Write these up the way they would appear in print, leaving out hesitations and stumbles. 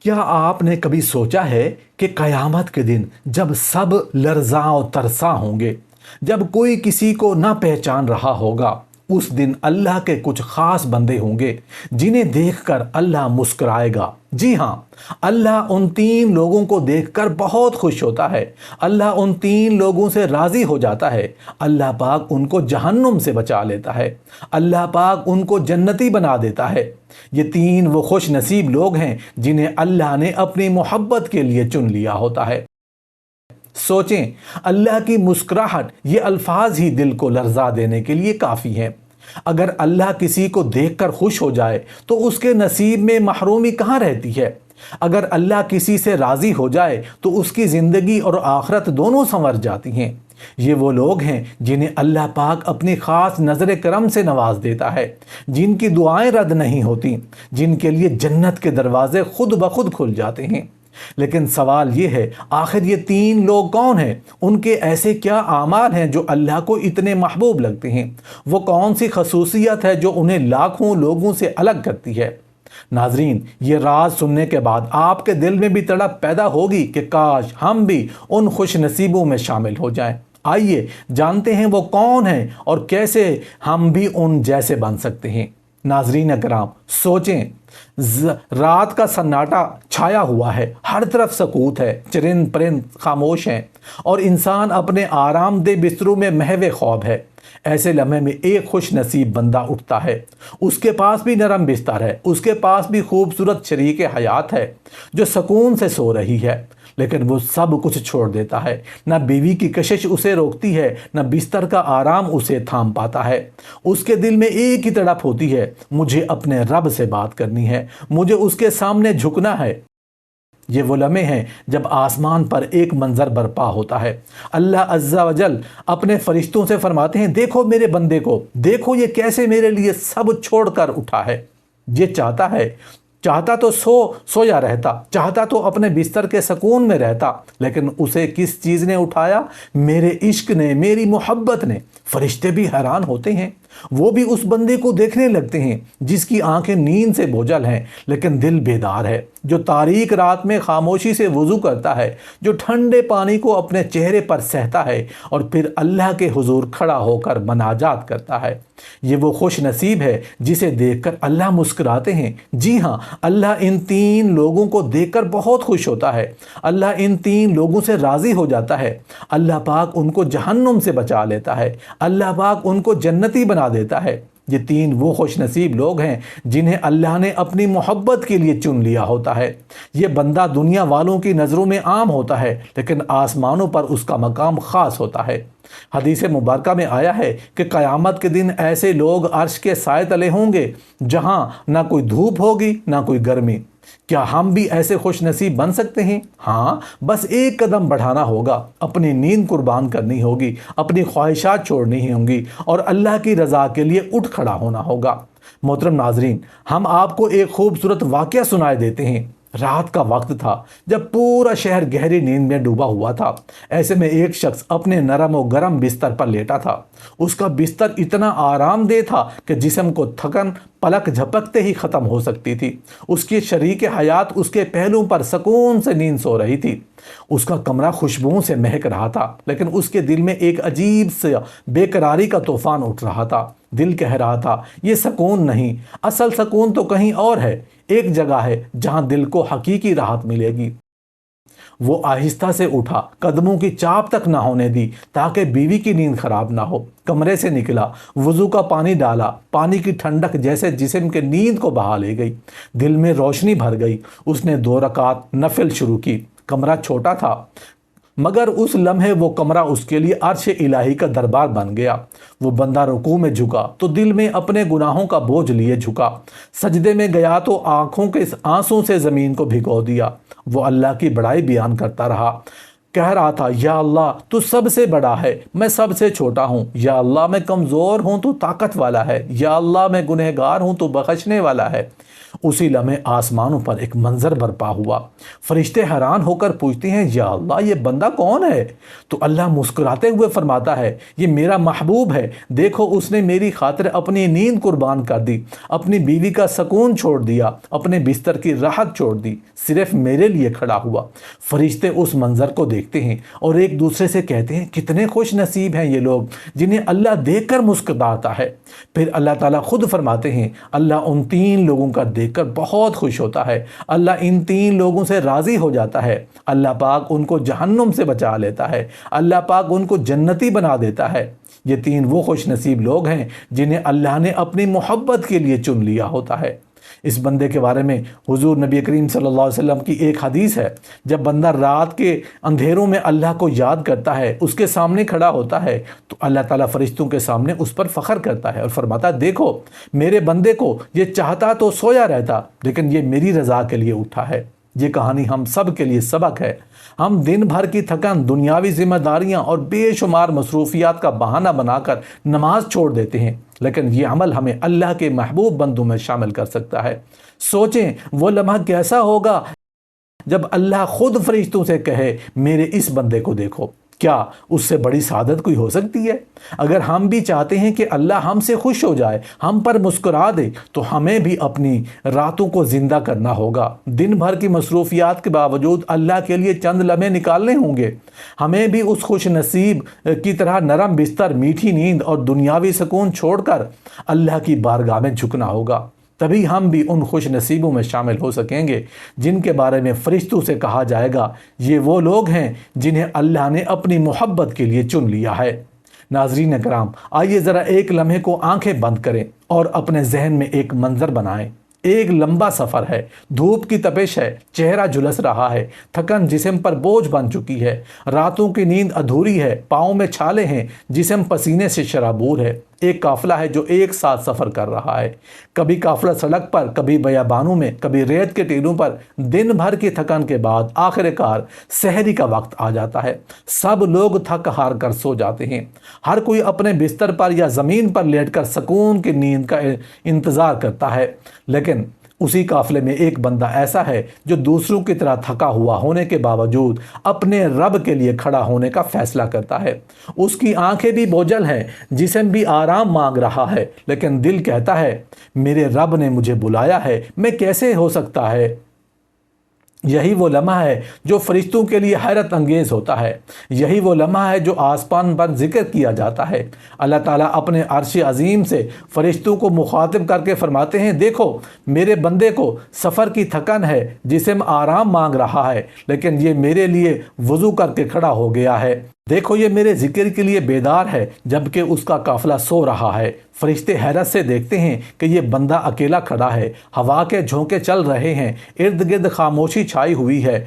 کیا آپ نے کبھی سوچا ہے کہ قیامت کے دن جب سب لرزاں و ترساں ہوں گے، جب کوئی کسی کو نہ پہچان رہا ہوگا، اس دن اللہ کے کچھ خاص بندے ہوں گے جنہیں دیکھ کر اللہ مسکرائے گا۔ جی ہاں، اللہ ان تین لوگوں کو دیکھ کر بہت خوش ہوتا ہے۔ اللہ ان تین لوگوں سے راضی ہو جاتا ہے۔ اللہ پاک ان کو جہنم سے بچا لیتا ہے۔ اللہ پاک ان کو جنتی بنا دیتا ہے۔ یہ تین وہ خوش نصیب لوگ ہیں جنہیں اللہ نے اپنی محبت کے لیے چن لیا ہوتا ہے۔ سوچیں، اللہ کی مسکراہٹ، یہ الفاظ ہی دل کو لرزا دینے کے لیے کافی ہیں۔ اگر اللہ کسی کو دیکھ کر خوش ہو جائے تو اس کے نصیب میں محرومی کہاں رہتی ہے؟ اگر اللہ کسی سے راضی ہو جائے تو اس کی زندگی اور آخرت دونوں سنور جاتی ہیں۔ یہ وہ لوگ ہیں جنہیں اللہ پاک اپنی خاص نظر کرم سے نواز دیتا ہے، جن کی دعائیں رد نہیں ہوتی، جن کے لیے جنت کے دروازے خود بخود کھل جاتے ہیں۔ لیکن سوال یہ ہے، آخر یہ تین لوگ کون ہیں؟ ان کے ایسے کیا اعمال ہیں جو اللہ کو اتنے محبوب لگتے ہیں؟ وہ کون سی خصوصیت ہے جو انہیں لاکھوں لوگوں سے الگ کرتی ہے؟ ناظرین، یہ راز سننے کے بعد آپ کے دل میں بھی تڑپ پیدا ہوگی کہ کاش ہم بھی ان خوش نصیبوں میں شامل ہو جائیں۔ آئیے جانتے ہیں وہ کون ہیں اور کیسے ہم بھی ان جیسے بن سکتے ہیں۔ ناظرین اکرام، سوچیں، رات کا سناٹا چھایا ہوا ہے، ہر طرف سکوت ہے، چرند پرند خاموش ہیں اور انسان اپنے آرام دہ بستروں میں محو خواب ہے۔ ایسے لمحے میں ایک خوش نصیب بندہ اٹھتا ہے۔ اس کے پاس بھی نرم بستر ہے، اس کے پاس بھی خوبصورت شریک حیات ہے جو سکون سے سو رہی ہے، لیکن وہ سب کچھ چھوڑ دیتا ہے۔ نہ بیوی کی کشش اسے روکتی ہے، نہ بستر کا آرام اسے تھام پاتا ہے۔ اس کے دل میں ایک ہی تڑپ ہوتی ہے، مجھے اپنے رب سے بات کرنی ہے، مجھے اس کے سامنے جھکنا ہے۔ یہ وہ لمحے ہیں جب آسمان پر ایک منظر برپا ہوتا ہے۔ اللہ عز و جل اپنے فرشتوں سے فرماتے ہیں، دیکھو میرے بندے کو، دیکھو یہ کیسے میرے لیے سب چھوڑ کر اٹھا ہے۔ یہ چاہتا تو سویا رہتا، چاہتا تو اپنے بستر کے سکون میں رہتا، لیکن اسے کس چیز نے اٹھایا؟ میرے عشق نے، میری محبت نے۔ فرشتے بھی حیران ہوتے ہیں، وہ بھی اس بندے کو دیکھنے لگتے ہیں جس کی آنکھیں نیند سے بوجھل ہیں لیکن دل بیدار ہے، جو تاریک رات میں خاموشی سے وضو کرتا ہے، جو ٹھنڈے پانی کو اپنے چہرے پر سہتا ہے اور پھر اللہ کے حضور کھڑا ہو کر مناجات کرتا ہے۔ یہ وہ خوش نصیب ہے جسے دیکھ کر اللہ مسکراتے ہیں۔ جی ہاں، اللہ ان تین لوگوں کو دیکھ کر بہت خوش ہوتا ہے۔ اللہ ان تین لوگوں سے راضی ہو جاتا ہے۔ اللہ پاک ان کو جہنم سے بچا لیتا ہے۔ اللہ پاک ان کو جنتی بنا دیتا ہے۔ یہ تین وہ خوش نصیب لوگ ہیں جنہیں اللہ نے اپنی محبت کے لیے چن لیا ہوتا ہے۔ یہ بندہ دنیا والوں کی نظروں میں عام ہوتا ہے، لیکن آسمانوں پر اس کا مقام خاص ہوتا ہے۔ حدیث مبارکہ میں آیا ہے کہ قیامت کے دن ایسے لوگ عرش کے سائے تلے ہوں گے جہاں نہ کوئی دھوپ ہوگی نہ کوئی گرمی۔ کیا ہم بھی ایسے خوش نصیب بن سکتے ہیں؟ ہاں، بس ایک قدم بڑھانا ہوگا، اپنی نیند قربان کرنی ہوگی، اپنی خواہشات چھوڑنی ہوں گی اور اللہ کی رضا کے لیے اٹھ کھڑا ہونا ہوگا۔ محترم ناظرین، ہم آپ کو ایک خوبصورت واقعہ سنائے دیتے ہیں۔ رات کا وقت تھا جب پورا شہر گہری نیند میں ڈوبا ہوا تھا۔ ایسے میں ایک شخص اپنے نرم و گرم بستر پر لیٹا تھا۔ اس کا بستر اتنا آرام دہ تھا کہ جسم کو تھکن پلک جھپکتے ہی ختم ہو سکتی تھی۔ اس کی شریک حیات اس کے پہلوؤں پر سکون سے نیند سو رہی تھی۔ اس کا کمرہ خوشبوؤں سے مہک رہا تھا، لیکن اس کے دل میں ایک عجیب سے بے قراری کا طوفان اٹھ رہا تھا۔ دل کہہ رہا تھا، یہ سکون نہیں، اصل سکون تو کہیں اور ہے، ایک جگہ ہے جہاں دل کو حقیقی راحت ملے گی۔ وہ آہستہ سے اٹھا، قدموں کی چاپ تک نہ ہونے دی تاکہ بیوی کی نیند خراب نہ ہو۔ کمرے سے نکلا، وضو کا پانی ڈالا، پانی کی ٹھنڈک جیسے جسم کے نیند کو بہا لے گئی۔ دل میں روشنی بھر گئی۔ اس نے 2 رکعت نفل شروع کی۔ کمرہ چھوٹا تھا، مگر اس لمحے وہ کمرہ اس کے لیے عرش الہی کا دربار بن گیا۔ وہ بندہ رکوع میں جھکا تو دل میں اپنے گناہوں کا بوجھ لیے جھکا، سجدے میں گیا تو آنکھوں کے آنسوں سے زمین کو بھگو دیا۔ وہ اللہ کی بڑائی بیان کرتا رہا، کہہ رہا تھا، یا اللہ تو سب سے بڑا ہے، میں سب سے چھوٹا ہوں۔ یا اللہ میں کمزور ہوں تو طاقت والا ہے۔ یا اللہ میں گنہگار ہوں تو بخشنے والا ہے۔ اسی لمحے آسمانوں پر ایک منظر برپا ہوا۔ فرشتے حیران ہو کر پوچھتے ہیں یا اللہ یہ بندہ کون ہے؟ تو اللہ مسکراتے ہوئے فرماتا ہے یہ میرا محبوب ہے، دیکھو اس نے میری خاطر اپنی نیند قربان کر دی، اپنی بیوی کا سکون چھوڑ دیا، اپنے بستر کی راحت چھوڑ دی، صرف میرے لیے کھڑا ہوا۔ فرشتے اس منظر کو دیکھتے ہیں اور ایک دوسرے سے کہتے ہیں کتنے خوش نصیب ہیں یہ لوگ جنہیں اللہ دیکھ کر مسکراتا ہے۔ پھر اللہ تعالیٰ خود فرماتے ہیں اللہ ان 3 لوگوں کا دیکھ کر بہت خوش ہوتا ہے، اللہ ان 3 لوگوں سے راضی ہو جاتا ہے، اللہ پاک ان کو جہنم سے بچا لیتا ہے، اللہ پاک ان کو جنتی بنا دیتا ہے۔ یہ 3 وہ خوش نصیب لوگ ہیں جنہیں اللہ نے اپنی محبت کے لیے چن لیا ہوتا ہے۔ اس بندے کے بارے میں حضور نبی کریم صلی اللہ علیہ وسلم کی ایک حدیث ہے، جب بندہ رات کے اندھیروں میں اللہ کو یاد کرتا ہے، اس کے سامنے کھڑا ہوتا ہے تو اللہ تعالیٰ فرشتوں کے سامنے اس پر فخر کرتا ہے اور فرماتا ہے دیکھو میرے بندے کو یہ چاہتا تو سویا رہتا لیکن یہ میری رضا کے لیے اٹھا ہے۔ یہ کہانی ہم سب کے لیے سبق ہے۔ ہم دن بھر کی تھکن، دنیاوی ذمہ داریاں اور بے شمار مصروفیات کا بہانہ بنا کر نماز چھوڑ دیتے ہیں، لیکن یہ عمل ہمیں اللہ کے محبوب بندوں میں شامل کر سکتا ہے۔ سوچیں وہ لمحہ کیسا ہوگا جب اللہ خود فرشتوں سے کہے میرے اس بندے کو دیکھو۔ کیا اس سے بڑی سعادت کوئی ہو سکتی ہے؟ اگر ہم بھی چاہتے ہیں کہ اللہ ہم سے خوش ہو جائے، ہم پر مسکرا دے، تو ہمیں بھی اپنی راتوں کو زندہ کرنا ہوگا۔ دن بھر کی مصروفیات کے باوجود اللہ کے لیے چند لمحے نکالنے ہوں گے۔ ہمیں بھی اس خوش نصیب کی طرح نرم بستر، میٹھی نیند اور دنیاوی سکون چھوڑ کر اللہ کی بارگاہ میں جھکنا ہوگا۔ تبھی ہم بھی ان خوش نصیبوں میں شامل ہو سکیں گے جن کے بارے میں فرشتوں سے کہا جائے گا یہ وہ لوگ ہیں جنہیں اللہ نے اپنی محبت کے لیے چن لیا ہے۔ ناظرین کرام، آئیے ذرا ایک لمحے کو آنکھیں بند کریں اور اپنے ذہن میں ایک منظر بنائیں۔ ایک لمبا سفر ہے، دھوپ کی تپش ہے، چہرہ جھلس رہا ہے، تھکن جسم پر بوجھ بن چکی ہے، راتوں کی نیند ادھوری ہے، پاؤں میں چھالے ہیں، جسم پسینے سے شرابور ہے۔ ایک قافلہ ہے جو ایک ساتھ سفر کر رہا ہے، کبھی قافلہ سڑک پر، کبھی بیابانوں میں، کبھی ریت کے ٹیلوں پر۔ دن بھر کی تھکن کے بعد آخر کار سحری کا وقت آ جاتا ہے، سب لوگ تھک ہار کر سو جاتے ہیں، ہر کوئی اپنے بستر پر یا زمین پر لیٹ کر سکون کی نیند کا انتظار کرتا ہے۔ لیکن اسی قافلے میں ایک بندہ ایسا ہے جو دوسروں کی طرح تھکا ہوا ہونے کے باوجود اپنے رب کے لیے کھڑا ہونے کا فیصلہ کرتا ہے۔ اس کی آنکھیں بھی بوجھل ہیں، جسم بھی آرام مانگ رہا ہے، لیکن دل کہتا ہے میرے رب نے مجھے بلایا ہے، میں کیسے ہو سکتا ہے؟ یہی وہ لمحہ ہے جو فرشتوں کے لیے حیرت انگیز ہوتا ہے، یہی وہ لمحہ ہے جو آسمان پر ذکر کیا جاتا ہے۔ اللہ تعالیٰ اپنے عرش عظیم سے فرشتوں کو مخاطب کر کے فرماتے ہیں دیکھو میرے بندے کو سفر کی تھکن ہے، جسم آرام مانگ رہا ہے، لیکن یہ میرے لیے وضو کر کے کھڑا ہو گیا ہے۔ دیکھو یہ میرے ذکر کے لیے بیدار ہے جبکہ اس کا قافلہ سو رہا ہے۔ فرشتے حیرت سے دیکھتے ہیں کہ یہ بندہ اکیلا کھڑا ہے، ہوا کے جھونکے چل رہے ہیں، ارد گرد خاموشی چھائی ہوئی ہے،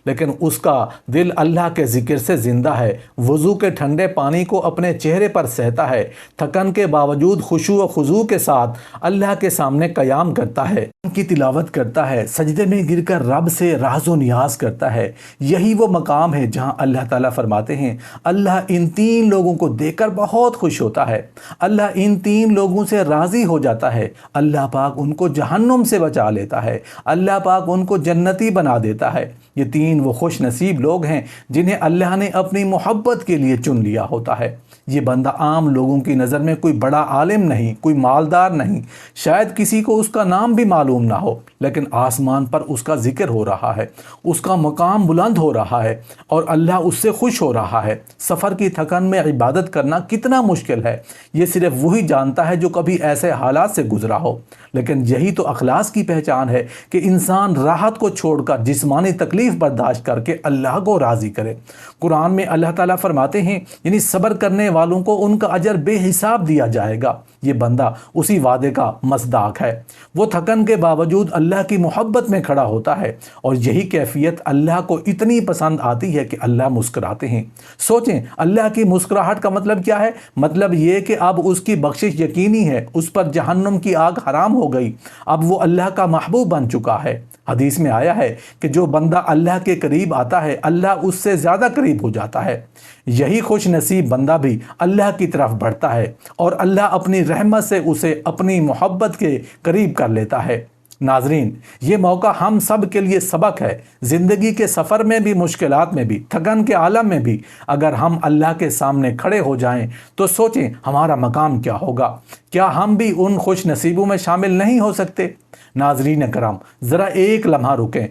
لیکن اس کا دل اللہ کے ذکر سے زندہ ہے، وضو کے ٹھنڈے پانی کو اپنے چہرے پر سہتا ہے، تھکن کے باوجود خشوع و خضوع کے ساتھ اللہ کے سامنے قیام کرتا ہے، ان کی تلاوت کرتا ہے، سجدے میں گر کر رب سے راز و نیاز کرتا ہے۔ یہی وہ مقام ہے جہاں اللہ تعالیٰ فرماتے ہیں اللہ ان 3 لوگوں کو دیکھ کر بہت خوش ہوتا ہے، اللہ ان 3 لوگوں سے راضی ہو جاتا ہے، اللہ پاک ان کو جہنم سے بچا لیتا ہے، اللہ پاک ان کو جنتی بنا دیتا ہے۔ یہ 3 وہ خوش نصیب لوگ ہیں جنہیں اللہ نے اپنی محبت کے لیے چن لیا ہوتا ہے۔ یہ بندہ عام لوگوں کی نظر میں کوئی بڑا عالم نہیں، کوئی مالدار نہیں، شاید کسی کو اس کا نام بھی معلوم نہ ہو، لیکن آسمان پر اس کا ذکر ہو رہا ہے، اس کا مقام بلند ہو رہا ہے اور اللہ اس سے خوش ہو رہا ہے۔ سفر کی تھکن میں عبادت کرنا کتنا مشکل ہے یہ صرف وہی جانتا ہے جو کبھی ایسے حالات سے گزرا ہو، لیکن یہی تو اخلاص کی پہچان ہے کہ انسان راحت کو چھوڑ کر جسمانی تکلیف برداشت کر کے اللہ کو راضی کرے۔ قرآن میں اللہ تعالیٰ فرماتے ہیں یعنی صبر کرنے والوں کو ان کا اجر بے حساب دیا جائے گا۔ یہ بندہ اسی وعدے کا مصداق ہے، وہ تھکن کے باوجود اللہ کی محبت میں کھڑا ہوتا ہے اور یہی کیفیت اللہ کو اتنی پسند آتی ہے کہ اللہ مسکراتے ہیں۔ سوچیں اللہ کی مسکراہٹ کا مطلب کیا ہے؟ مطلب یہ کہ اب اس کی بخشش یقینی ہے، اس پر جہنم کی آگ حرام ہو گئی، اب وہ اللہ کا محبوب بن چکا ہے۔ حدیث میں آیا ہے کہ جو بندہ اللہ کے قریب آتا ہے اللہ اس سے زیادہ قریب ہو جاتا ہے۔ یہی خوش نصیب بندہ بھی اللہ کی طرف بڑھتا ہے اور اللہ اپنی رحمت سے اسے اپنی محبت کے قریب کر لیتا ہے۔ ناظرین، یہ موقع ہم سب کے لیے سبق ہے۔ زندگی کے سفر میں بھی، مشکلات میں بھی، تھکن کے عالم میں بھی اگر ہم اللہ کے سامنے کھڑے ہو جائیں تو سوچیں ہمارا مقام کیا ہوگا۔ کیا ہم بھی ان خوش نصیبوں میں شامل نہیں ہو سکتے؟ ناظرین کرام، ذرا ایک لمحہ رکیں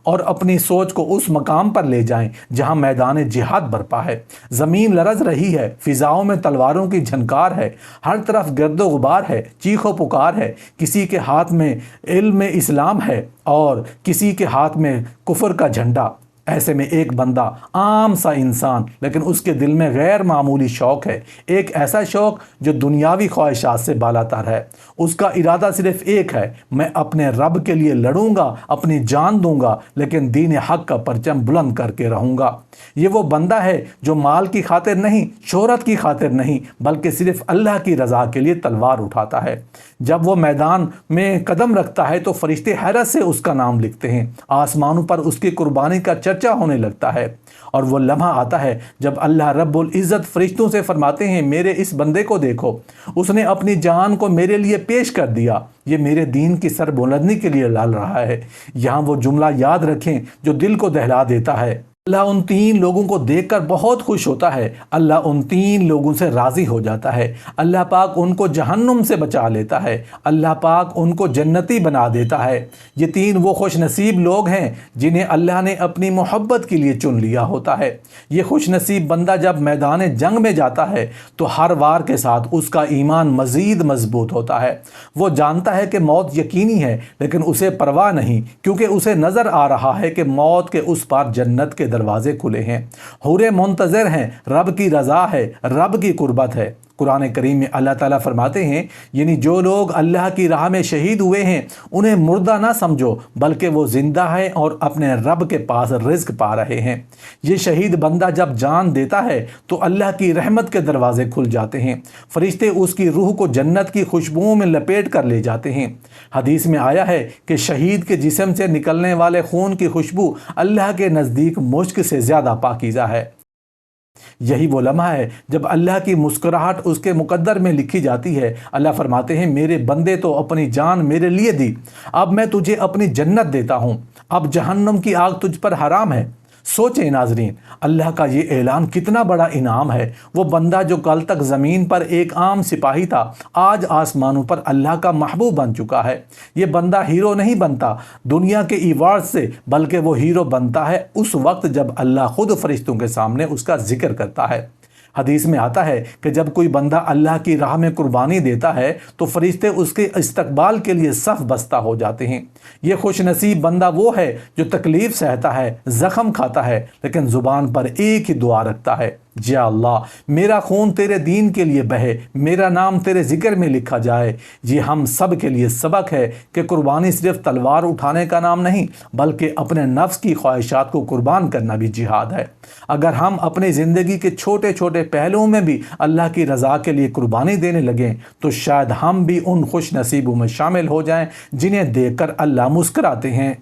اور اپنی سوچ کو اس مقام پر لے جائیں جہاں میدان جہاد برپا ہے۔ زمین لرز رہی ہے، فضاؤں میں تلواروں کی جھنکار ہے، ہر طرف گرد و غبار ہے، چیخ و پکار ہے۔ کسی کے ہاتھ میں علم اسلام ہے اور کسی کے ہاتھ میں کفر کا جھنڈا۔ ایسے میں ایک بندہ، عام سا انسان، لیکن اس کے دل میں غیر معمولی شوق ہے، ایک ایسا شوق جو دنیاوی خواہشات سے بالاتر ہے۔ اس کا ارادہ صرف ایک ہے، میں اپنے رب کے لیے لڑوں گا، اپنی جان دوں گا، لیکن دین حق کا پرچم بلند کر کے رہوں گا۔ یہ وہ بندہ ہے جو مال کی خاطر نہیں، شہرت کی خاطر نہیں، بلکہ صرف اللہ کی رضا کے لیے تلوار اٹھاتا ہے۔ جب وہ میدان میں قدم رکھتا ہے تو فرشتے حیرت سے اس کا نام لکھتے ہیں، آسمانوں پر اس کی قربانی کا چرچا ہونے لگتا ہے۔ اور وہ لمحہ آتا ہے جب اللہ رب العزت فرشتوں سے فرماتے ہیں، میرے اس بندے کو دیکھو، اس نے اپنی جان کو میرے لیے پیش کر دیا، یہ میرے دین کی سر بلندی کے لیے لڑ رہا ہے۔ یہاں وہ جملہ یاد رکھیں جو دل کو دہلا دیتا ہے، اللہ ان تین لوگوں کو دیکھ کر بہت خوش ہوتا ہے، اللہ ان تین لوگوں سے راضی ہو جاتا ہے، اللہ پاک ان کو جہنم سے بچا لیتا ہے، اللہ پاک ان کو جنتی بنا دیتا ہے۔ یہ تین وہ خوش نصیب لوگ ہیں جنہیں اللہ نے اپنی محبت کے لیے چن لیا ہوتا ہے۔ یہ خوش نصیب بندہ جب میدان جنگ میں جاتا ہے تو ہر وار کے ساتھ اس کا ایمان مزید مضبوط ہوتا ہے۔ وہ جانتا ہے کہ موت یقینی ہے، لیکن اسے پرواہ نہیں، کیونکہ اسے نظر آ رہا ہے کہ موت کے اس پار جنت کے دروازے کھلے ہیں، حوریں منتظر ہیں، رب کی رضا ہے، رب کی قربت ہے۔ قرآن کریم میں اللہ تعالیٰ فرماتے ہیں، یعنی جو لوگ اللہ کی راہ میں شہید ہوئے ہیں انہیں مردہ نہ سمجھو، بلکہ وہ زندہ ہیں اور اپنے رب کے پاس رزق پا رہے ہیں۔ یہ شہید بندہ جب جان دیتا ہے تو اللہ کی رحمت کے دروازے کھل جاتے ہیں، فرشتے اس کی روح کو جنت کی خوشبوؤں میں لپیٹ کر لے جاتے ہیں۔ حدیث میں آیا ہے کہ شہید کے جسم سے نکلنے والے خون کی خوشبو اللہ کے نزدیک مشک سے زیادہ پاکیزہ ہے۔ یہی وہ لمحہ ہے جب اللہ کی مسکراہٹ اس کے مقدر میں لکھی جاتی ہے۔ اللہ فرماتے ہیں، میرے بندے تو اپنی جان میرے لیے دی، اب میں تجھے اپنی جنت دیتا ہوں، اب جہنم کی آگ تجھ پر حرام ہے۔ سوچیں ناظرین، اللہ کا یہ اعلان کتنا بڑا انعام ہے۔ وہ بندہ جو کل تک زمین پر ایک عام سپاہی تھا، آج آسمانوں پر اللہ کا محبوب بن چکا ہے۔ یہ بندہ ہیرو نہیں بنتا دنیا کے ایوارڈ سے، بلکہ وہ ہیرو بنتا ہے اس وقت جب اللہ خود فرشتوں کے سامنے اس کا ذکر کرتا ہے۔ حدیث میں آتا ہے کہ جب کوئی بندہ اللہ کی راہ میں قربانی دیتا ہے تو فرشتے اس کے استقبال کے لیے صف بستہ ہو جاتے ہیں۔ یہ خوش نصیب بندہ وہ ہے جو تکلیف سہتا ہے، زخم کھاتا ہے، لیکن زبان پر ایک ہی دعا رکھتا ہے، یا اللہ میرا خون تیرے دین کے لیے بہے، میرا نام تیرے ذکر میں لکھا جائے۔ یہ ہم سب کے لیے سبق ہے کہ قربانی صرف تلوار اٹھانے کا نام نہیں، بلکہ اپنے نفس کی خواہشات کو قربان کرنا بھی جہاد ہے۔ اگر ہم اپنی زندگی کے چھوٹے چھوٹے پہلوؤں میں بھی اللہ کی رضا کے لیے قربانی دینے لگیں تو شاید ہم بھی ان خوش نصیبوں میں شامل ہو جائیں جنہیں دیکھ کر اللہ مسکراتے ہیں۔